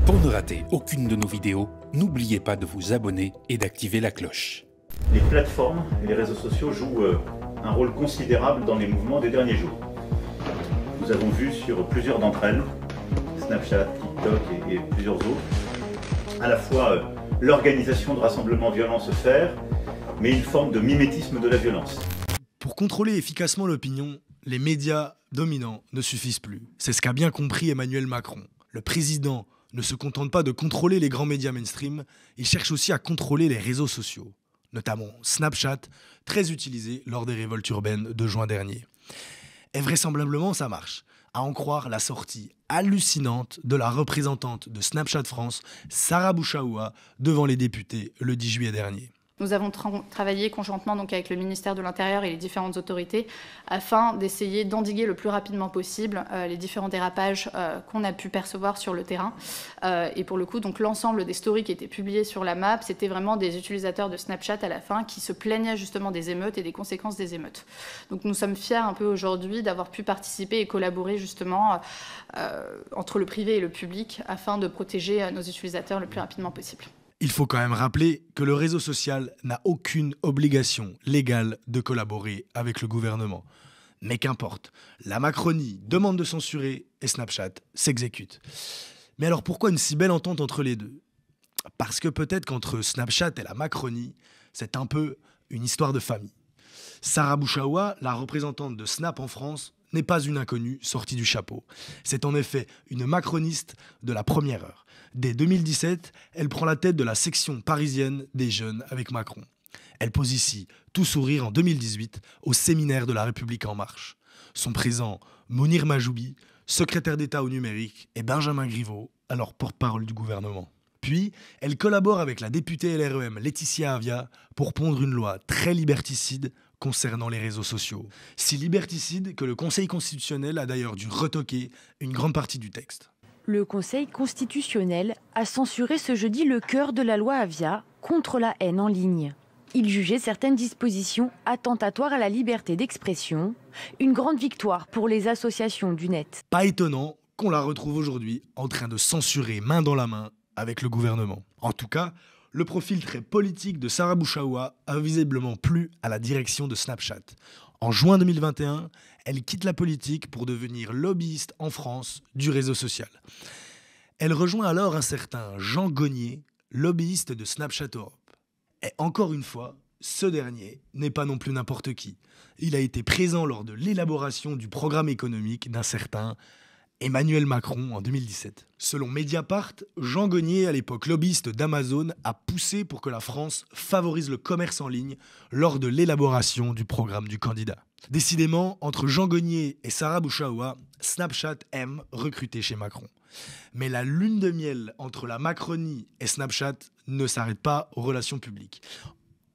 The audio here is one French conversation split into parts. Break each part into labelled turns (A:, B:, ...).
A: Pour ne rater aucune de nos vidéos, n'oubliez pas de vous abonner et d'activer la cloche.
B: Les plateformes et les réseaux sociaux jouent un rôle considérable dans les mouvements des derniers jours. Nous avons vu sur plusieurs d'entre elles, Snapchat, TikTok et plusieurs autres, à la fois l'organisation de rassemblements violents se faire, mais une forme de mimétisme de la violence.
C: Pour contrôler efficacement l'opinion, les médias dominants ne suffisent plus. C'est ce qu'a bien compris Emmanuel Macron. Le président ne se contente pas de contrôler les grands médias mainstream, il cherche aussi à contrôler les réseaux sociaux, notamment Snapchat, très utilisé lors des révoltes urbaines de juin dernier. Et vraisemblablement, ça marche. À en croire la sortie hallucinante de la représentante de Snapchat France, Sarah Bouchaoua, devant les députés le 10 juillet dernier.
D: Nous avons travaillé conjointement donc avec le ministère de l'Intérieur et les différentes autorités afin d'essayer d'endiguer le plus rapidement possible les différents dérapages qu'on a pu percevoir sur le terrain. Et pour le coup, donc l'ensemble des stories qui étaient publiées sur la map, c'était vraiment des utilisateurs de Snapchat à la fin qui se plaignaient justement des émeutes et des conséquences des émeutes. Donc nous sommes fiers un peu aujourd'hui d'avoir pu participer et collaborer justement entre le privé et le public afin de protéger nos utilisateurs le plus rapidement possible.
C: Il faut quand même rappeler que le réseau social n'a aucune obligation légale de collaborer avec le gouvernement. Mais qu'importe, la Macronie demande de censurer et Snapchat s'exécute. Mais alors pourquoi une si belle entente entre les deux ? Parce que peut-être qu'entre Snapchat et la Macronie, c'est un peu une histoire de famille. Sarah Bouchaoua, la représentante de Snap en France, n'est pas une inconnue sortie du chapeau. C'est en effet une macroniste de la première heure. Dès 2017, elle prend la tête de la section parisienne des jeunes avec Macron. Elle pose ici, tout sourire en 2018, au séminaire de La République En Marche. Sont présents Mounir Majoubi, secrétaire d'État au numérique, et Benjamin Griveaux, alors porte-parole du gouvernement. Puis, elle collabore avec la députée LREM Laetitia Avia pour pondre une loi très liberticide concernant les réseaux sociaux. Si liberticide que le Conseil constitutionnel a d'ailleurs dû retoquer une grande partie du texte.
E: Le Conseil constitutionnel a censuré ce jeudi le cœur de la loi Avia contre la haine en ligne. Il jugeait certaines dispositions attentatoires à la liberté d'expression, une grande victoire pour les associations du net.
C: Pas étonnant qu'on la retrouve aujourd'hui en train de censurer main dans la main avec le gouvernement. En tout cas, le profil très politique de Sarah Bouchaoua a visiblement plu à la direction de Snapchat. En juin 2021, elle quitte la politique pour devenir lobbyiste en France du réseau social. Elle rejoint alors un certain Jean Gonier, lobbyiste de Snapchat Europe. Et encore une fois, ce dernier n'est pas non plus n'importe qui. Il a été présent lors de l'élaboration du programme économique d'un certain Emmanuel Macron en 2017. Selon Mediapart, Jean Gonier, à l'époque lobbyiste d'Amazon, a poussé pour que la France favorise le commerce en ligne lors de l'élaboration du programme du candidat. Décidément, entre Jean Gonier et Sarah Bouchaoua, Snapchat aime recruter chez Macron. Mais la lune de miel entre la Macronie et Snapchat ne s'arrête pas aux relations publiques.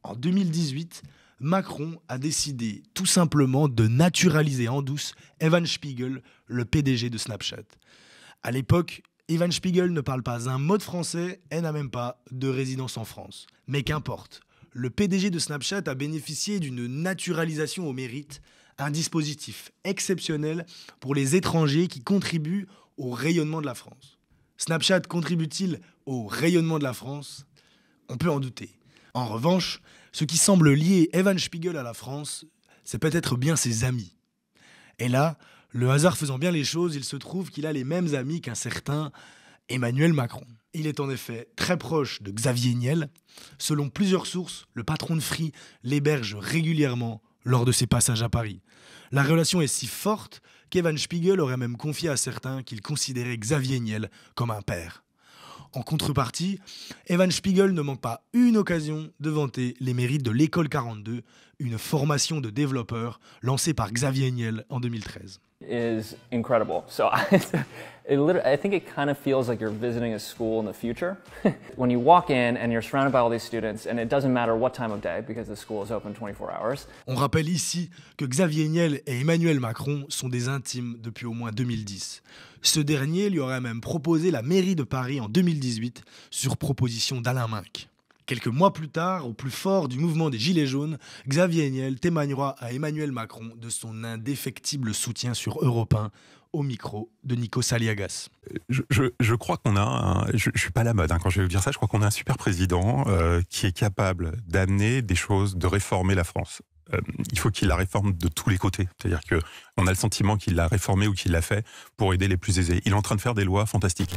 C: En 2018, Macron a décidé tout simplement de naturaliser en douce Evan Spiegel, le PDG de Snapchat. À l'époque, Evan Spiegel ne parle pas un mot de français et n'a même pas de résidence en France. Mais qu'importe, le PDG de Snapchat a bénéficié d'une naturalisation au mérite, un dispositif exceptionnel pour les étrangers qui contribuent au rayonnement de la France. Snapchat contribue-t-il au rayonnement de la France ? On peut en douter. En revanche, ce qui semble lier Evan Spiegel à la France, c'est peut-être bien ses amis. Et là, le hasard faisant bien les choses, il se trouve qu'il a les mêmes amis qu'un certain Emmanuel Macron. Il est en effet très proche de Xavier Niel. Selon plusieurs sources, le patron de Free l'héberge régulièrement lors de ses passages à Paris. La relation est si forte qu'Evan Spiegel aurait même confié à certains qu'il considérait Xavier Niel comme un père. En contrepartie, Evan Spiegel ne manque pas une occasion de vanter les mérites de l'École 42, une formation de développeurs lancée par Xavier Niel en 2013.
F: Is incredible. So I think it kind of feels like you're visiting a school in the future. When you walk in and you're surrounded by all these students and it doesn't matter what time of day because the school is open 24 hours.
C: On rappelle ici que Xavier Niel et Emmanuel Macron sont des intimes depuis au moins 2010. Ce dernier lui aurait même proposé la mairie de Paris en 2018 sur proposition d'Alain Minc. Quelques mois plus tard, au plus fort du mouvement des Gilets jaunes, Xavier Niel témoignera à Emmanuel Macron de son indéfectible soutien sur Europe 1 au micro de Nico Saliagas.
G: Je crois qu'on a je suis pas à la mode quand je vais vous dire ça, je crois qu'on a un super président qui est capable d'amener des choses, de réformer la France. Il faut qu'il la réforme de tous les côtés. C'est-à-dire qu'on a le sentiment qu'il l'a réformé ou qu'il l'a fait pour aider les plus aisés. Il est en train de faire des lois fantastiques.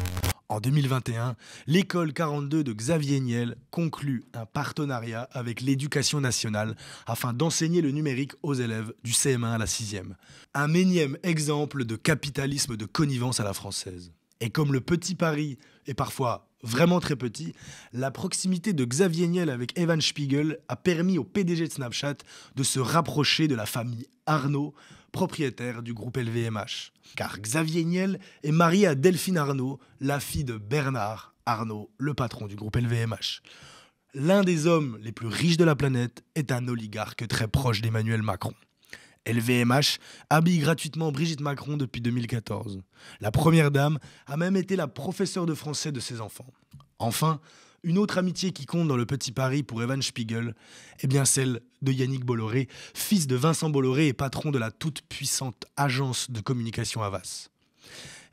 C: En 2021, l'école 42 de Xavier Niel conclut un partenariat avec l'Éducation nationale afin d'enseigner le numérique aux élèves du CM1 à la 6e. Un énième exemple de capitalisme de connivence à la française. Et comme le petit Paris est parfois vraiment très petit, la proximité de Xavier Niel avec Evan Spiegel a permis au PDG de Snapchat de se rapprocher de la famille Arnault, propriétaire du groupe LVMH. Car Xavier Niel est marié à Delphine Arnault, la fille de Bernard Arnault, le patron du groupe LVMH. L'un des hommes les plus riches de la planète est un oligarque très proche d'Emmanuel Macron. LVMH habille gratuitement Brigitte Macron depuis 2014. La première dame a même été la professeure de français de ses enfants. Enfin, une autre amitié qui compte dans le petit Paris pour Evan Spiegel est bien celle de Yannick Bolloré, fils de Vincent Bolloré et patron de la toute-puissante agence de communication Havas.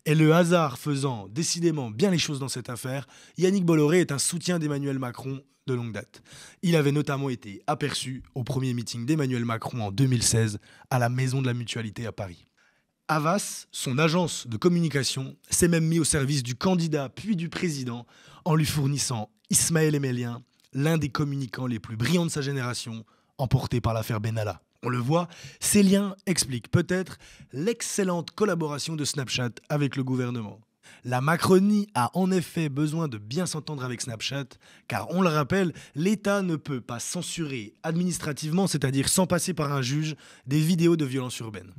C: Et le hasard faisant décidément bien les choses dans cette affaire, Yannick Bolloré est un soutien d'Emmanuel Macron de longue date. Il avait notamment été aperçu au premier meeting d'Emmanuel Macron en 2016 à la Maison de la Mutualité à Paris. Havas, son agence de communication, s'est même mis au service du candidat puis du président en lui fournissant Ismaël Emelien, l'un des communicants les plus brillants de sa génération, emporté par l'affaire Benalla. On le voit, ces liens expliquent peut-être l'excellente collaboration de Snapchat avec le gouvernement. La Macronie a en effet besoin de bien s'entendre avec Snapchat, car on le rappelle, l'État ne peut pas censurer administrativement, c'est-à-dire sans passer par un juge, des vidéos de violence urbaine.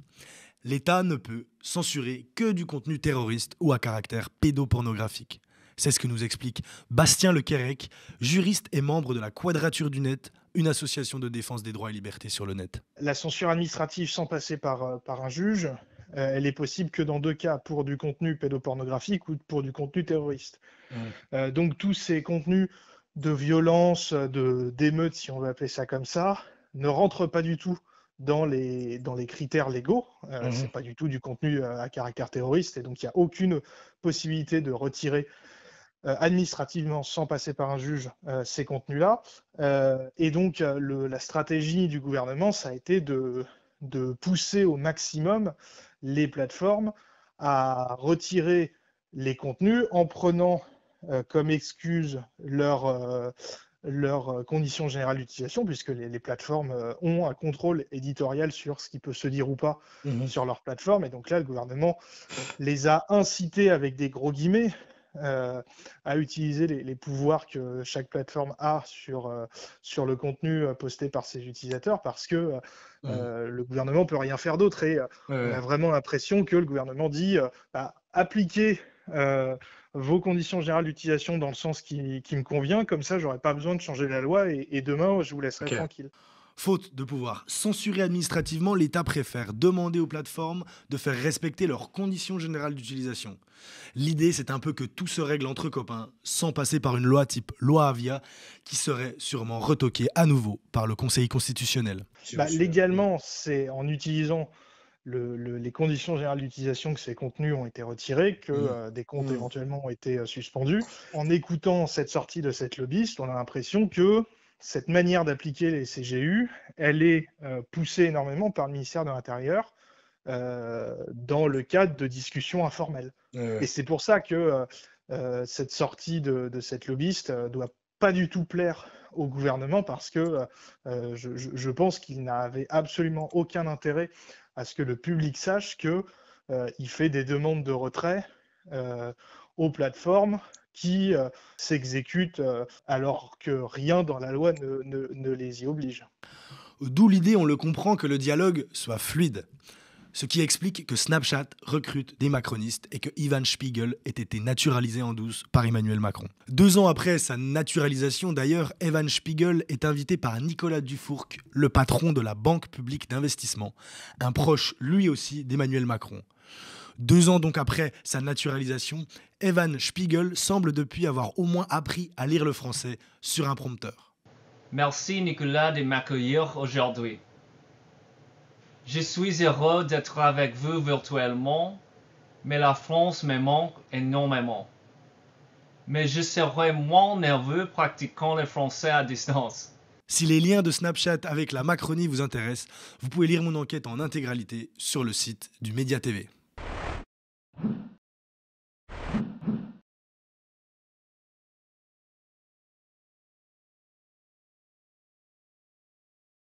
C: L'État ne peut censurer que du contenu terroriste ou à caractère pédopornographique. C'est ce que nous explique Bastien Lequerec, juriste et membre de la Quadrature du Net, une association de défense des droits et libertés sur le net.
H: La censure administrative sans passer par un juge, elle est possible que dans deux cas, pour du contenu pédopornographique ou pour du contenu terroriste. Donc tous ces contenus de violence, d'émeutes, si on veut appeler ça comme ça, ne rentrent pas du tout dans les critères légaux. C'est pas du tout du contenu à caractère terroriste, et donc il n'y a aucune possibilité de retirer administrativement, sans passer par un juge, ces contenus-là. Et donc la stratégie du gouvernement, ça a été de pousser au maximum les plateformes à retirer les contenus en prenant comme excuse leurs conditions générales d'utilisation, puisque les plateformes ont un contrôle éditorial sur ce qui peut se dire ou pas sur leur plateforme. Et donc là, le gouvernement les a incités, avec des gros guillemets, à utiliser les pouvoirs que chaque plateforme a sur le contenu posté par ses utilisateurs, parce que le gouvernement ne peut rien faire d'autre. Et on a vraiment l'impression que le gouvernement dit appliquez vos conditions générales d'utilisation dans le sens qui me convient, comme ça j'aurai pas besoin de changer la loi, et demain je vous laisserai tranquille.
C: Faute de pouvoir censurer administrativement, l'État préfère demander aux plateformes de faire respecter leurs conditions générales d'utilisation. L'idée, c'est un peu que tout se règle entre copains, sans passer par une loi type loi Avia, qui serait sûrement retoquée à nouveau par le Conseil constitutionnel.
H: Légalement, c'est en utilisant les conditions générales d'utilisation que ces contenus ont été retirés, que des comptes éventuellement ont été suspendus. En écoutant cette sortie de cette lobbyiste, on a l'impression que cette manière d'appliquer les CGU, elle est poussée énormément par le ministère de l'Intérieur dans le cadre de discussions informelles. Et c'est pour ça que cette sortie de cette lobbyiste doit pas du tout plaire au gouvernement, parce que je pense qu'il n'avait absolument aucun intérêt à ce que le public sache qu'il fait des demandes de retrait aux plateformes qui s'exécutent alors que rien dans la loi ne les y oblige.
C: D'où l'idée, on le comprend, que le dialogue soit fluide. Ce qui explique que Snapchat recrute des macronistes et que Evan Spiegel ait été naturalisé en douce par Emmanuel Macron. 2 ans après sa naturalisation, d'ailleurs, Evan Spiegel est invité par Nicolas Dufourcq, le patron de la Banque publique d'investissement, un proche lui aussi d'Emmanuel Macron. 2 ans donc après sa naturalisation, Evan Spiegel semble depuis avoir au moins appris à lire le français sur un prompteur.
I: Merci Nicolas de m'accueillir aujourd'hui. Je suis heureux d'être avec vous virtuellement mais la France me manque énormément. Mais je serais moins nerveux pratiquant le français à distance.
C: Si les liens de Snapchat avec la Macronie vous intéressent, vous pouvez lire mon enquête en intégralité sur le site du Média TV.